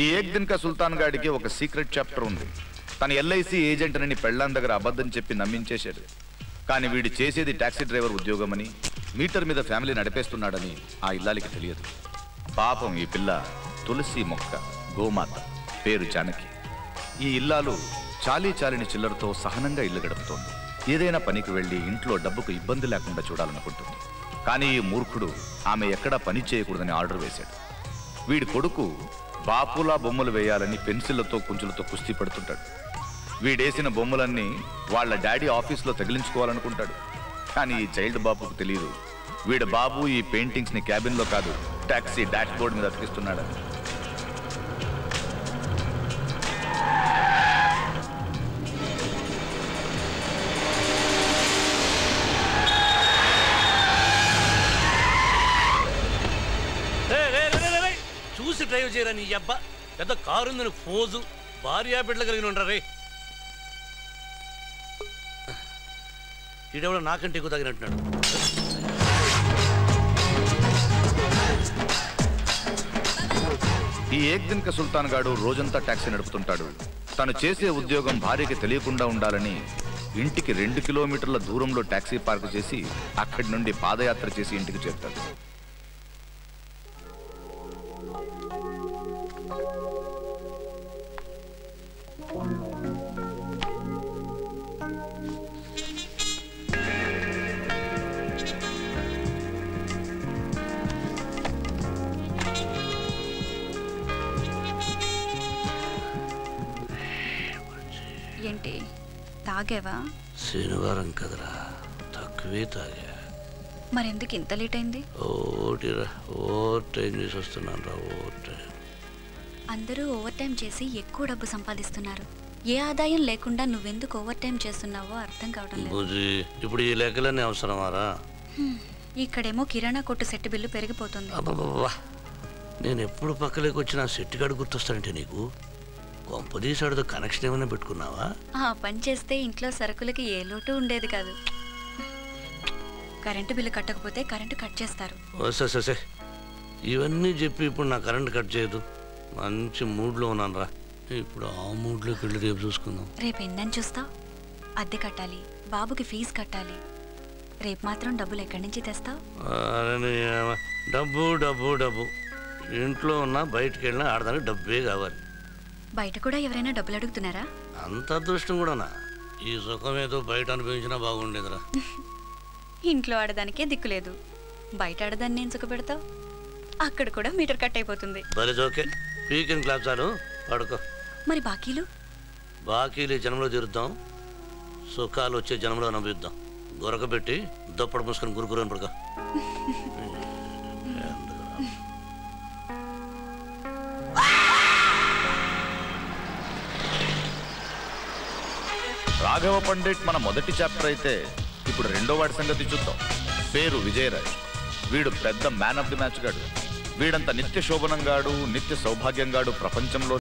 ఈ ఏక్ దిన్ కా సుల్తాన్ గాడికి ఒక సీక్రెట్ చాప్టర్ ఉంది. తన ఎల్ఐసి ఏజెంట్ అని పెళ్ళాం దగ్గర అబద్ధం చెప్పి నమ్మించేశాడు. కానీ వీడు చేసేది టాక్సీ డ్రైవర్ ఉద్యోగమని, మీటర్ మీద ఫ్యామిలీ నడిపేస్తున్నాడని ఆ ఇల్లాలికి తెలియదు. పాపం ఈ పిల్ల తులసి మొక్క, గోమాత, పేరు జానకి. ఈ ఇల్లాలు చాలీని చిల్లరతో సహనంగా ఇల్లు గడుపుతోంది. ఏదైనా పనికి వెళ్లి ఇంట్లో డబ్బుకు ఇబ్బంది లేకుండా చూడాలనుకుంటుంది. కానీ ఈ మూర్ఖుడు ఆమె ఎక్కడా పని చేయకూడదని ఆర్డర్ వేశాడు. వీడి కొడుకు బాపులా బొమ్మలు వేయాలని పెన్సిళ్లతో కుంచులతో కుస్తీ పడుతుంటాడు. వీడేసిన బొమ్మలన్నీ వాళ్ళ డాడీ ఆఫీస్లో తగిలించుకోవాలనుకుంటాడు. కానీ ఈ చైల్డ్ బాబుకు తెలియదు వీడి బాబు ఈ పెయింటింగ్స్ ని క్యాబిన్ లో కాదు, టాక్సీ డాష్ బోర్డ్ మీద అతికిస్తున్నాడు. చూసి డ్రైవ్ చేయరా నీ అబ్బా. పెద్ద కారు ఉందని ఫోజు, భార్యా బిడ్డలు కలిగిన ఉంటారే. ఈడెవడో నాకంటే ఎక్కువ తగినట్టున్నాడు. ఈ ఏక్ దిన్ కా సుల్తాన్ గాడు రోజంతా టాక్సీ నడుపుతుంటాడు. తను చేసే ఉద్యోగం భార్యకి తెలియకుండా ఉండాలని ఇంటికి 2 కిలోమీటర్ల దూరంలో టాక్సీ పార్క్ చేసి అక్కడి నుండి పాదయాత్ర చేసి ఇంటికి చేరుతాడు. ఏంటి తాగేవా? శనివారం కదరా, తక్కువే తాగా. మరెందుకు ఇంత లేట్ అయింది? ఓటిరా, ఓవర్ టైం చేసి వస్తున్నాను రా. Over time. అందరూ ఓవర్ టైం చేసి ఎక్కువ డబ్బు సంపాదిస్తున్నారు. ఏ ఆదాయం లేకుండా నువ్వెందుకు ఓవర్ టైం చేస్తున్నావో అర్థం కావడం లేదు. ఇప్పుడు ఈ లెక్కలన్నీ అవసరమారా? ఇక్కడేమో కిరాణా కొట్టు సెట్ బిల్లు పెరిగిపోతుంది. అబ్బబ్బా, నేను ఎప్పుడు పక్కలేకి వచ్చిన సెట్ గాడు గుర్తొస్తానంటే నీకు కొంపదీసాడుతో కనెక్షన్ ఏమైనా పెట్టుకున్నావా? ఆ పని చేస్తే ఇంట్లో సరుకులకి ఏ లోటు ఉండేది కాదు. కరెంటు బిల్లు కట్టకపోతే కరెంటు కట్ చేస్తారు. సరే, ఇవన్నీ చెప్పి ఇప్పుడు నా కరెంట్ కట్ చేయదు. మంచి మూడ్లో ఉన్నాను రా. ఇప్పుడు ఆ మూడ్లోకి వెళ్ళి రేపు చూసుకుందాం. రేపు ఎన్నని చూస్తావు? అద్దె కట్టాలి, బాబుకి ఫీజు కట్టాలి. రేపు మాత్రం డబ్బులు ఎక్కడి నుంచి తెస్తావు? డబ్బు డబ్బు డబ్బు. ఇంట్లో ఉన్నా బయటకు వెళ్ళినా ఆడదానికి డబ్బే కావాలి. బయట కూడా ఎవరైనా డబ్బులు అడుగుతున్నారా? అంత అదృష్టం కూడానా? ఈ సుఖం ఏదో బయట అనుభవించినా బాగుండేదిరా. ఇంట్లో ఆడదానికే దిక్కులేదు, బయట ఆడదాన్ని నేను సుఖ పెడతావు. అక్కడ కూడా మీటర్ కట్ అయిపోతుంది. బరే ఓకే, వీకెండ్ క్లాస్ చాలు, పడుకో. మరి బాకీలు? బాకీలు జనంలో తీరుద్దాం, సుఖాలు వచ్చే జనంలో అనుభవిద్దాం. గొరక పెట్టి దప్పడు మూసుకొని గురుకురని పడుకో. రాఘవ పండిట్ మన మొదటి చాప్టర్ అయితే ఇప్పుడు రెండో వాడి సంగతి చూద్దాం. పేరు విజయరాజ్. వీడు పెద్ద మ్యాన్ ఆఫ్ ది మ్యాచ్ గాడు. వీడంత నిత్య శోభనంగాడు, నిత్య సౌభాగ్యంగాడు ప్రపంచంలో